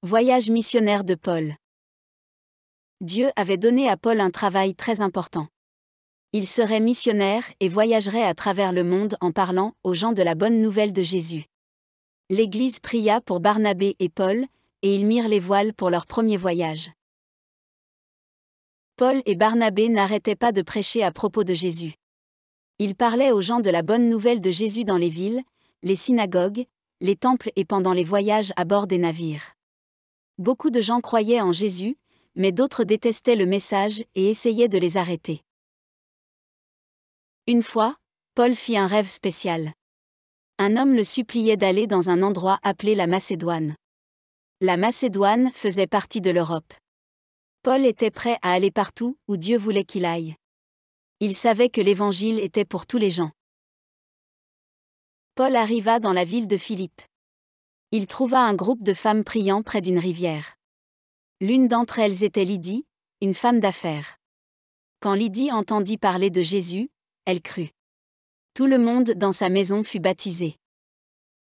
Voyage missionnaire de Paul. Dieu avait donné à Paul un travail très important. Il serait missionnaire et voyagerait à travers le monde en parlant aux gens de la bonne nouvelle de Jésus. L'Église pria pour Barnabé et Paul, et ils mirent les voiles pour leur premier voyage. Paul et Barnabé n'arrêtaient pas de prêcher à propos de Jésus. Ils parlaient aux gens de la bonne nouvelle de Jésus dans les villes, les synagogues, les temples et pendant les voyages à bord des navires. Beaucoup de gens croyaient en Jésus, mais d'autres détestaient le message et essayaient de les arrêter. Une fois, Paul fit un rêve spécial. Un homme le suppliait d'aller dans un endroit appelé la Macédoine. La Macédoine faisait partie de l'Europe. Paul était prêt à aller partout où Dieu voulait qu'il aille. Il savait que l'Évangile était pour tous les gens. Paul arriva dans la ville de Philippe. Il trouva un groupe de femmes priant près d'une rivière. L'une d'entre elles était Lydie, une femme d'affaires. Quand Lydie entendit parler de Jésus, elle crut. Tout le monde dans sa maison fut baptisé.